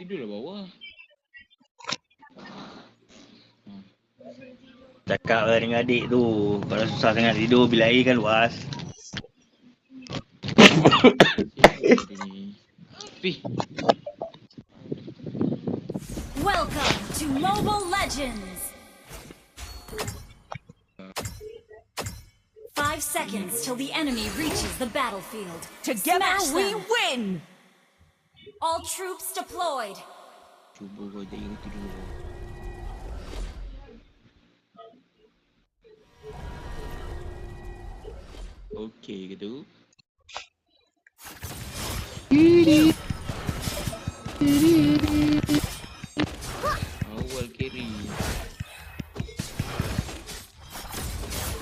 Tidurlah bawah. Cakap lah dengan adik tu. Kalau susah sangat tidur, bilik air kan luas. Welcome to Mobile Legends. 5 seconds till the enemy reaches the battlefield. Together we win! All troops deployed. Cuba kau jadi tidur. Okey ke tu? Awal carry.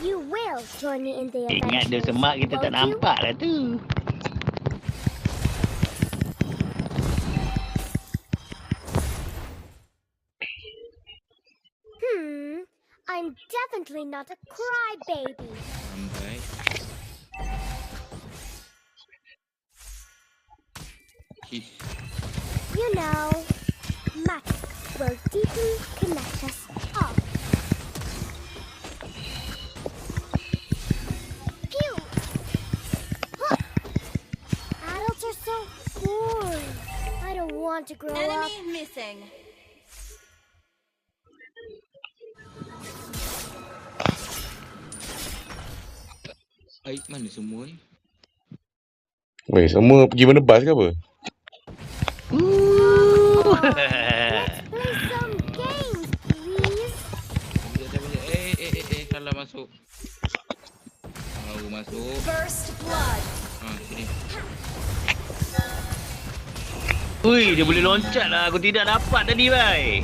You will join me in the Ingat dia adventure, semak kita tak won't you? nampak lah tu. I'm definitely not a crybaby. Sampai. You know, magic will deeply connect us all. Pew! Huh. Adults are so boring. I don't want to grow up. Enemy missing. Aik mana semua ni? Weh, semua pergi mana bas ke apa? Play some games, please. Salah masuk. Baru masuk. First blood. Sini. Ui, dia boleh loncat lah. Aku tidak dapat tadi, bai.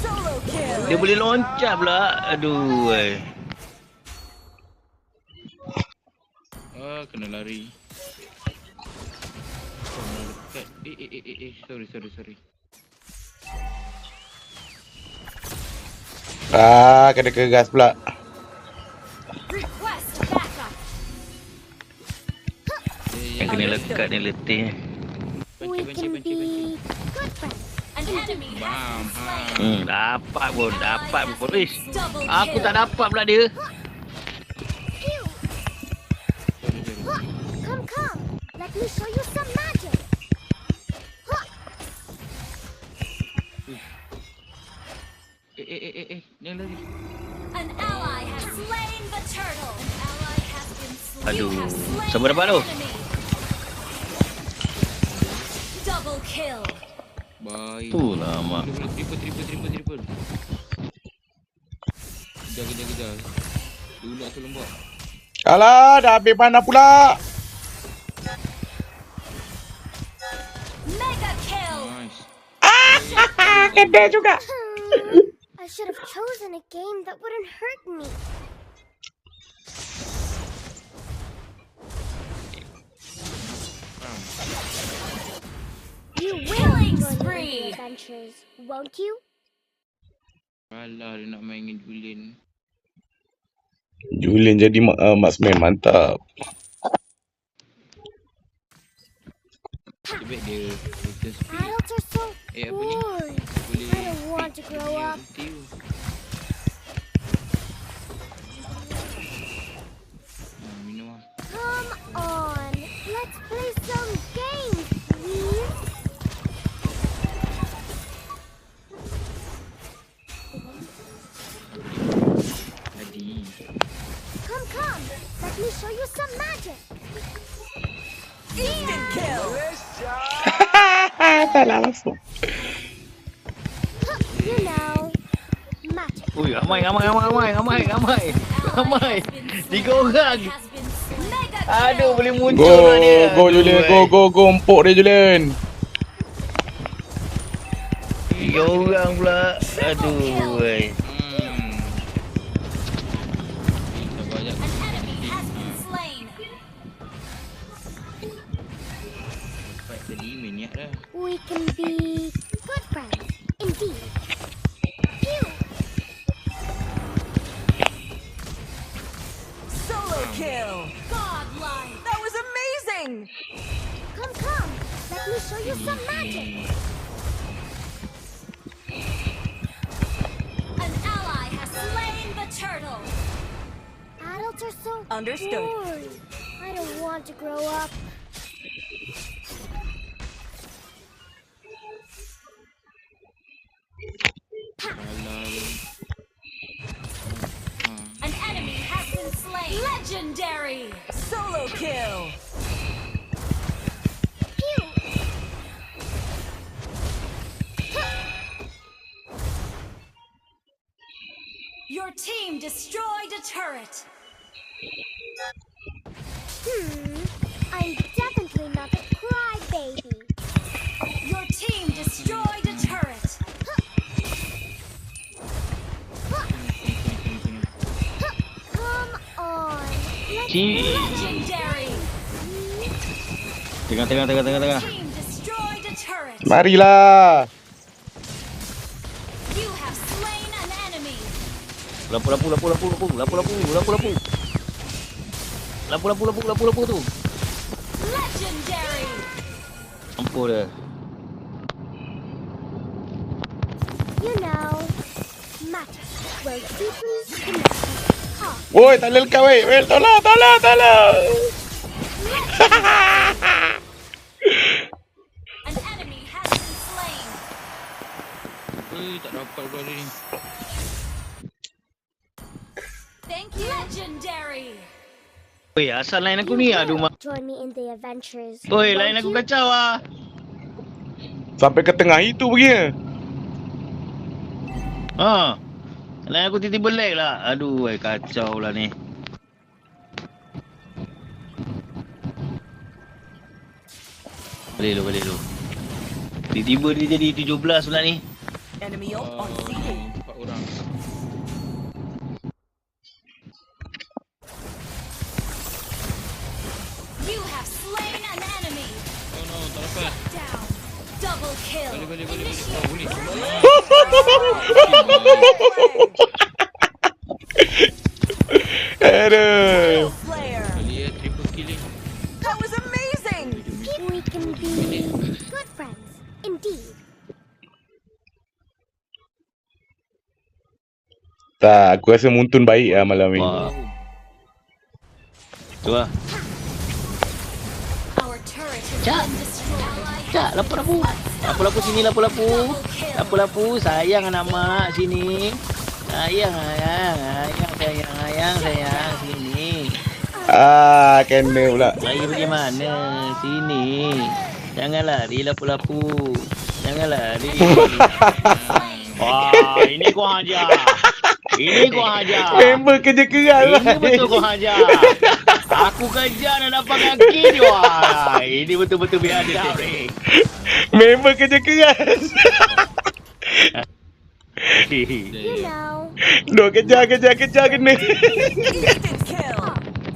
Solo kill! Dia boleh loncat pula. Aduh, bai. Kena lari. Dekat. Sorry. Kena keras pula. Request backup. Yang kena lekat ni letih. We can be good friends. An enemy has been slain. Dapat pun. Ish, Double aku kill. tak dapat pula dia. Pew! Huh. Come. Let me show you some magic. Huh. Jangan lari. An ally has slain the turtle. An ally has been slain. Aduh, You have slain siapa dapat an tu? enemy. Double kill. Baik. Itulah, mak. Triple. Kejar. Dulu aku lembak. Alah, dah habis mana pula? Mega kill. Nice. Kena juga. I should have chosen a game that wouldn't hurt me. You will Killing join me in spree. the adventures, won't you? Alah, dia nak main dengan Julian. Julian jadi marksman, mantap. Sebab dia return speed. Adults are so Apa ni? boring. Boleh I don't want to grow up. Minum lah. Come on, let's play some games, please. Tadi. Come, let me show you some magic. Instant kill! Salah langsung. You know, magic. Ui, ramai. 3 orang. Has been slain. Mega Aduh, boleh muncul Go, lah dia. go Julian, go, empuk dia Julian. 3 orang pula. Aduh, weh. Banyak. An enemy has been slain. Dapat tadi minyak dah. We can be good friends, indeed. Pew! Solo kill! Godlike. That was amazing! Come, let me show you some magic. Understood. boring. I don't want to grow up. Alah. An enemy has been slain. Legendary. Solo kill. Pew! Your team destroyed a turret. I'm definitely not a crybaby. Your team destroyed a turret. Come on. Let's Legendary. Tengah. Team destroyed a turret. Marilah. You have slain an enemy. Lapu tu. Legendary. Ampun dia. You know, matters will deeply connect us. Heart. Woi, tak boleh lekat weh. Weh, tolong. An enemy has been slain. Tak dapat pula dia ni. Thank you. Legendary. Oi, asal line aku ni aduh mak. Join me in the adventures. Oi, line won't aku you? kacau ah. Sampai ke tengah itu pergi. Ha. Line aku tiba-tiba lag lah. Aduh, kacau lah ni. Balik dulu. Tiba-tiba dia jadi 17 pula ni. Enemy ult on CD. 4 orang. You have slain an enemy. Oh no, tak dapat. Down. Double kill. Boleh. Initiate. Oh, boleh. Aduh. Slayer. Boleh triple killing. That was amazing. We can be good friends, indeed. Tak, aku rasa Muntun baik lah malam ni. Wah. Tu lah. Our turret has been destroyed. Cak, lapu. Lapu sini, lapu. Sayang anak mak sini. Sayang sini. Ah, kena pula. Lari pergi mana? Sini. Jangan lari lapu. Jangan lari. Wah, ini kau hajar. Member kerja keras lah. Ini betul kau hajar. Aku kejar dan dapat kaki dia. Wah, ini betul-betul biar dia tarik. Member kerja keras. You know. Duk kejar kena. Instant kill.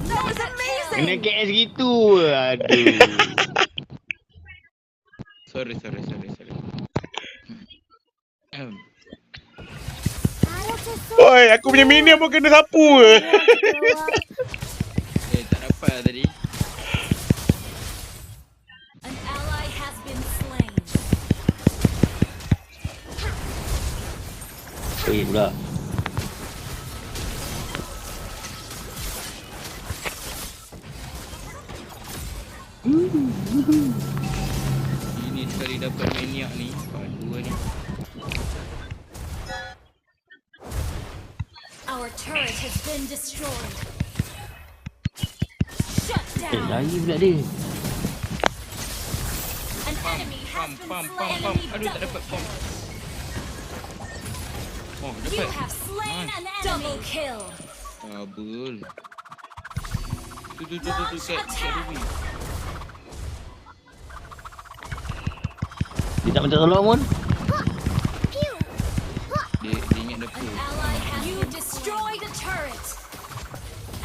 That was amazing. Kena KS gitu. Aduh. Sorry. Adults are so Oi, aku punya minion pun kena sapu ke? want to grow up. Tak dapat lah tadi. An ally has been slain. Oi pula. Ini sekali dapat maniac ni. Dua ni. Our turret has been destroyed. Shut down. Lari pula dia. An enemy has been Pam. slain. Aduh, tak dapat pam. Oh, You dapat. have slain an enemy. Double kill. Kabul. Tu Launch kat attack. Ruby. Dia tak minta tolong pun. Pew! Dia ingat dapur. An ally has you destroyed a turret.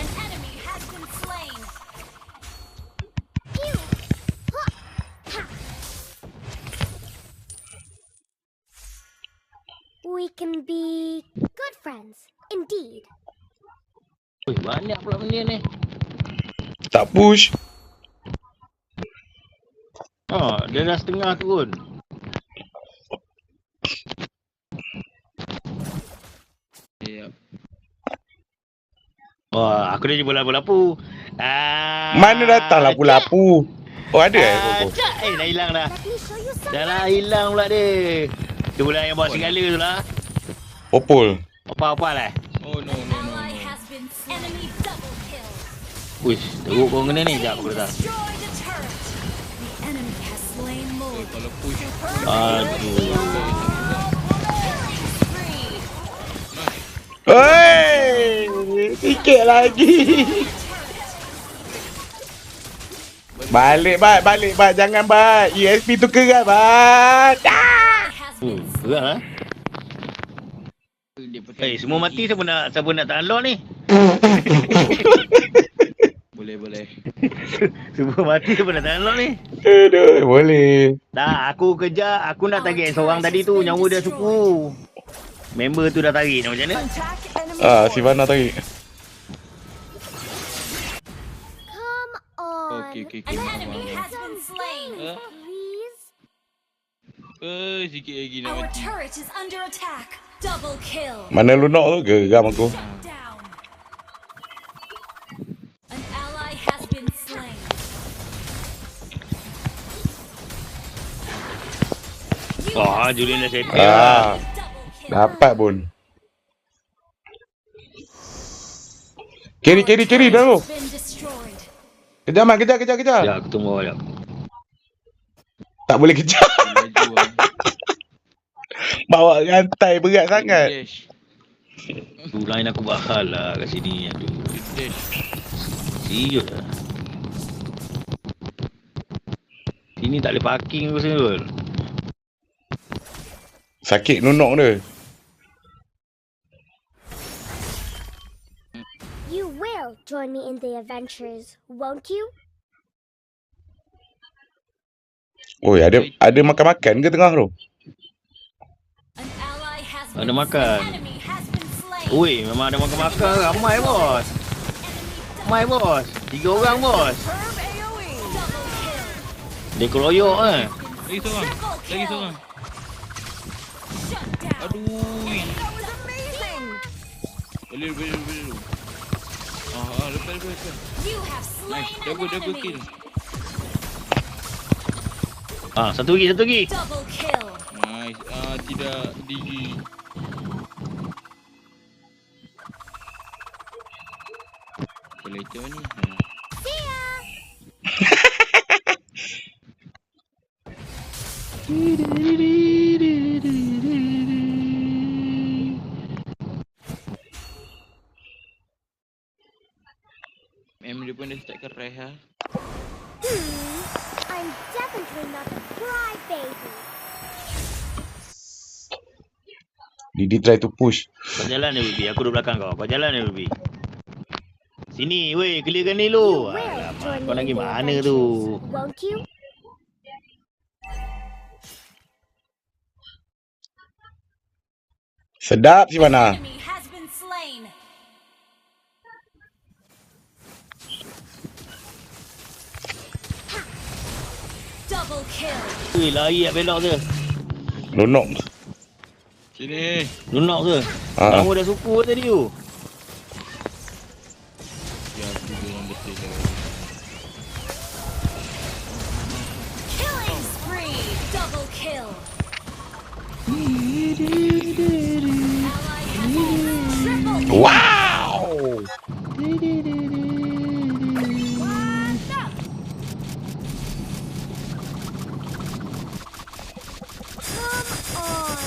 An enemy has been slain. Pew! We can be good friends, indeed. Oi, banyak pula benda ni. Tak push. Ha, dia dah setengah turun. Yep. Wah, aku dah jumpa lapu-lapu. Mana datang lapu-lapu? Oh ada Koko? Dah hilang dah. Let me show you some. Dah lah hilang pula dia. Dia pula yang bawa serigala tu lah. Popol. Apa-apa lah. Oh no. Ally has been slain. Enemy double kill. Uish, teruk kau kena ni. Sekejap aku letak. Destroy the turret. The enemy has slain more. Kalau push. Aduh. Spree. Oi! Sikit lagi. Balik, Bat. Jangan, Bat. ESP tu kerat, Bat. Has been Gerak lah. Dia pakai Semua mati siapa nak tahan lock ni? Boleh. Semua mati siapa nak tahan lock ni? Aduh, boleh. Dah, aku kejar. Aku nak target seorang tadi tu. Nyawa dia suku. Member tu dah tarik. Nak macam mana? Attack enemy Sivana tarik. Come on. Okay. An enemy has been slain. Please. Sikit lagi nak Our mati. turret is under attack. Double kill. Mana Lunok tu? Geram aku. Down. An ally has been slain. Wah, Julian dah settle. Ah, Double kill. dapat pun. Kiri dah tu. Has been destroyed. Kejar, Man. Kejar. Sekejap, aku tunggu awak. Tak boleh kejar. Laju lah. Bawa rantai berat sangat. Dash. Tu line aku bakal lah kat sini. Aduh. Dash. Serius lah. Sini tak boleh parking aku rasa kot. Sakit Lunok dia. You will join me in the adventures, won't you? Oi, ada makan-makan ke tengah tu? An ally has Ada been makan. slain. Enemy has been slain. Oi, memang ada makan-makan. Ramai bos. Ramai bos. 3 orang bos. Perm AoE. Double kill. Dia keroyok eh. Lagi seorang. Shut down. Aduh. That was amazing. Boleh. Lepas. You have slain Nice. an Double enemy. kill. Satu lagi. Double kill. Nice. Tidak DG. Boleh tu ni. Dia pun dah start keras lah. I'm definitely not a crybaby. Didi try to push. Kau jalan ni Ruby. Aku duduk belakang kau. Kau jalan ni Ruby. Sini weh. Clearkan ni You lu. will Alamak. join Kau me lagi in the mana adventures, tu? won't you? Sedap Sivana. Enemy has been slain. Double kill. Weh, lari kat belok tu. Lunok. Sini. Lunok tu. Ah. Kamu dah suku tadi tu. Ya, aku memang betul dah. Killing spree. Double kill. Ally has been triple kill. Wow. Come on,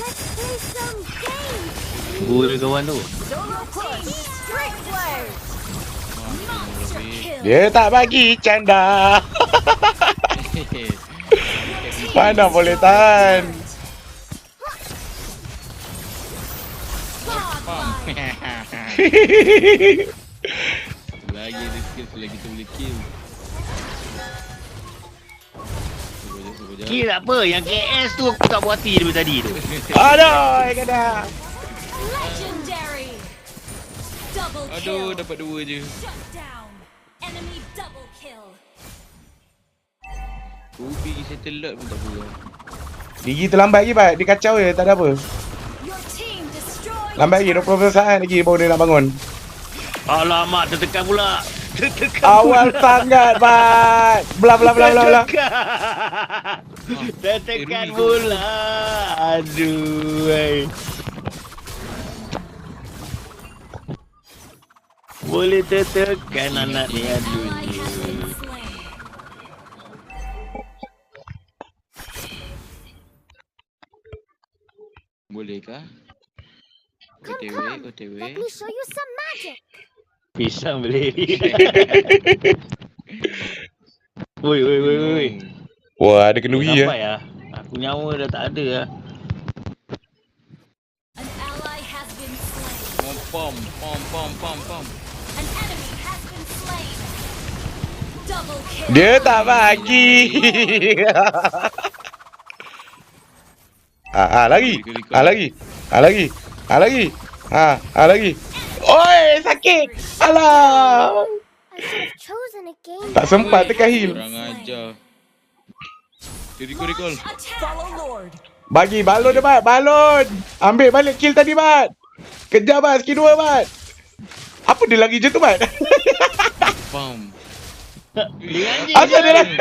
let's play some games. Tunggu dia kawan tu. Solo push. Straight play. Monster kill. Dia tak bagi canda. Mana boleh tahan. Godlike. Lagi ada skill selagi kita boleh kill. Cuba je. Kill apa? Yang KS tu aku tak buat hati daripada tadi tu. Aduh, kena. Legendary. Double kill. Aduh, dapat 2 je. Shut down. Enemy double kill. Ruby settle lot pun tak apa. Digi terlambat lagi, Bat. Dia kacau je, tak ada apa. Your team destroyed. Lambat lagi, 20% lagi baru dia nak bangun. Alamak, tertekan pula. Tertekan Awal sangat, Mat. Belah. Tertekan pula. Aduh, wey. Boleh tertekan anak ni, Ally aduh. has been slain. Bolehkah? Come, OTW. let me show you some magic. Pisang berdiri. Woi. Wah, ada kenduri Sampai ya. lah. Aku nyawa dah tak ada lah. An ally has been slain. Pom. An enemy has been slain. Double kill. Dia tak bagi. Lagi. Lagi. Oi, sakit. Alah. I should have chosen a game. Tak sempat tekan heal. Kurang ajar. Recall. Attack. Follow Lord. Bagi balon dia, Mat. Balon. Ambil balik kill tadi, Mat. Kejar, Mat. Skill 2, Mat. Apa dia lagi je tu, Mat? Pom. Dia anjing. Asal dia lagi?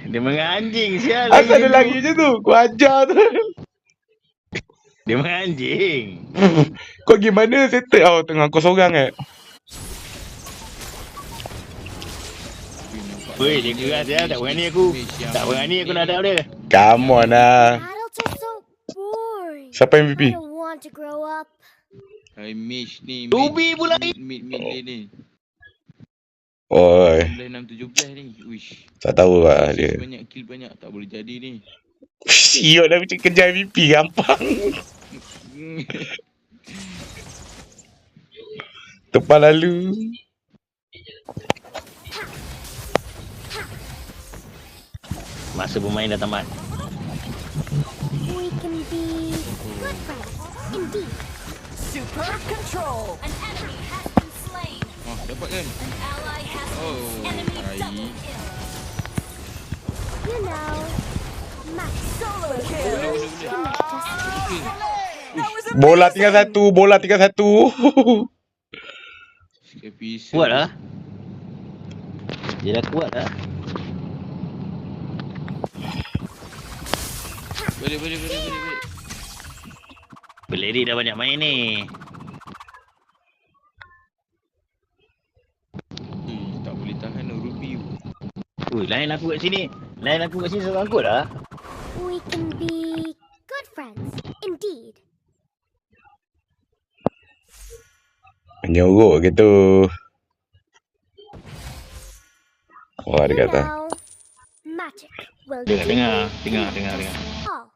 Dia menganjing sial. Asal dia lagi je tu? Ku ajar tu. Dia menganjing. Kau gimana settle? Oh, tengah kau seorang eh. Woi, dia keras dia. Tak berani aku. Tak berani aku nak hadap dia. Come on lah. Adults are so boring. Siapa I MVP? don't want to grow up. Hai Mish ni. Tubi pula. Mid lane ni. Oi, 16-17 ni. Wish. tak tahu lah dia. Banyak kill banyak. Tak boleh jadi ni. Siok dah macam kerja MVP. Gampang. Tepat lalu. Masa bermain dah tamat. We can be good friends, indeed. Superb control. An enemy has been slain. Oh, dapat kan? An ally has Oh, enemy ai. double kill. You know, Max. Solo kill. That was a Bola tinggal satu. Skepis. Kuat lah. Dia dah kuat lah. Boleh. Peleri dah banyak main ni. Tak boleh tahan Ruby. Ui, lain aku kat sini. Seorang kot lah. We can be good friends, indeed. Menyorok gitu. Wah, dia You kata. know, magic will do Dengar. all.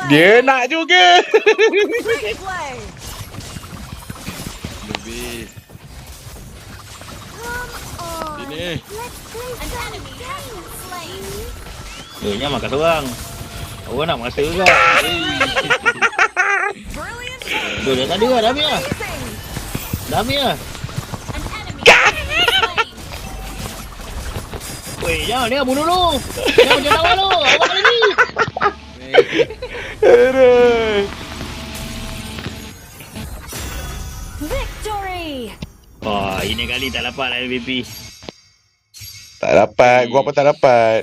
Dia nak juga. great play. Lebih. Come on, Sini. let's play An some enemy has been slain. Dia makan seorang. Orang nak masa juga. Brilliant. Tuh, dah tak ada lah. Dah habis lah. An enemy has been slain. Weh, jangan dia bunuh dulu. Jangan macam lawan dulu. Awak lagi. Aduh. Victory. Wah, ini kali tak dapat lah MVP. Tak dapat. Gua apa tak dapat.